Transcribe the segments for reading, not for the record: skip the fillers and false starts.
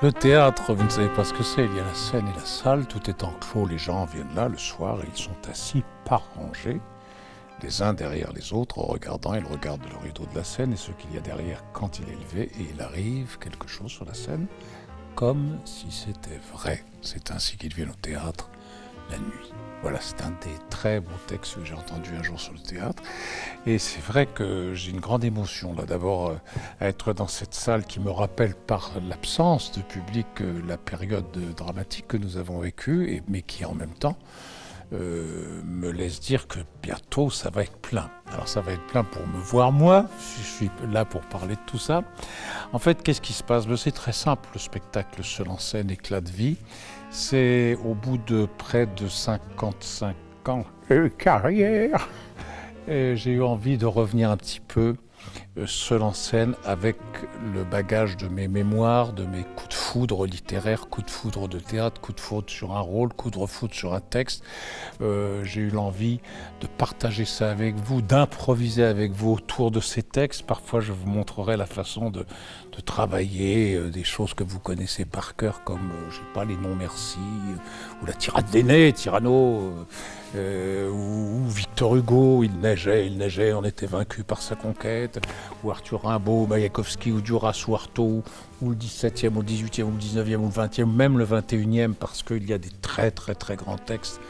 Le théâtre, vous ne savez pas ce que c'est. Il y a la scène et la salle, tout est enclos, les gens viennent là le soir et ils sont assis par rangées, les uns derrière les autres, en regardant, ils regardent le rideau de la scène et ce qu'il y a derrière quand il est levé, et il arrive quelque chose sur la scène, comme si c'était vrai. C'est ainsi qu'ils viennent au théâtre la nuit. Voilà, c'est un des très beaux textes que j'ai entendu un jour sur le théâtre. Et c'est vrai que j'ai une grande émotion, là, d'abord, à être dans cette salle qui me rappelle par l'absence de public la période dramatique que nous avons vécue, mais qui en même temps me laisse dire que bientôt ça va être plein. Alors ça va être plein pour me voir moi, je suis là pour parler de tout ça. En fait, qu'est-ce qui se passe? C'est très simple, le spectacle Seul en scène, éclat de vie. C'est au bout de près de 55 ans de carrière, et j'ai eu envie de revenir un petit peu seul en scène avec le bagage de mes mémoires, de mes coups de foudre littéraires, coups de foudre de théâtre, coups de foudre sur un rôle, coups de foudre sur un texte. J'ai eu l'envie de partager ça avec vous, d'improviser avec vous autour de ces textes. Parfois, je vous montrerai la façon de travailler des choses que vous connaissez par cœur, comme, je sais pas, les noms merci, ou la tirade d'aînés, Cyrano, ou Victor Hugo, il neigeait, on était vaincu par sa conquête, ou Arthur Rimbaud, Mayakovsky, ou Duras, ou Artaud, ou le 17e, ou le 18e, ou le 19e, ou le 20e, même le 21e, parce qu'il y a des très très très grands textes,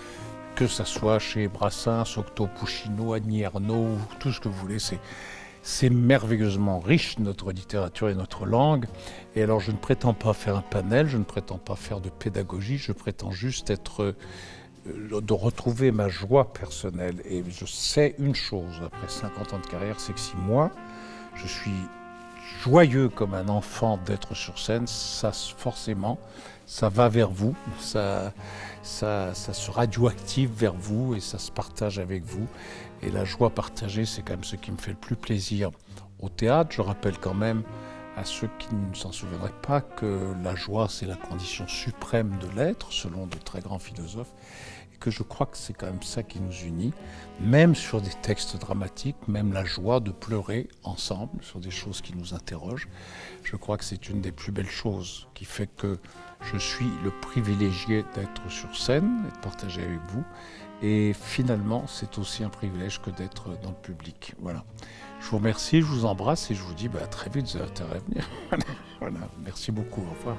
que ça soit chez Brassens, Octo Puccino, Annie Ernaux, tout ce que vous voulez, c'est merveilleusement riche, notre littérature et notre langue. Et alors je ne prétends pas faire un panel, je ne prétends pas faire de pédagogie, je prétends juste de retrouver ma joie personnelle. Et je sais une chose, après 50 ans de carrière, c'est que si moi, je suis joyeux comme un enfant d'être sur scène, ça forcément, ça va vers vous, ça se radioactive vers vous et ça se partage avec vous. Et la joie partagée, c'est quand même ce qui me fait le plus plaisir au théâtre. Je rappelle quand même à ceux qui ne s'en souviendraient pas que la joie, c'est la condition suprême de l'être, selon de très grands philosophes, et que je crois que c'est quand même ça qui nous unit, même sur des textes dramatiques, même la joie de pleurer ensemble sur des choses qui nous interrogent. Je crois que c'est une des plus belles choses qui fait que je suis le privilégié d'être sur scène et de partager avec vous. Et finalement, c'est aussi un privilège que d'être dans le public. Voilà. Je vous remercie, je vous embrasse et je vous dis à très vite, vous avez intérêt à venir. Voilà. Merci beaucoup, au revoir.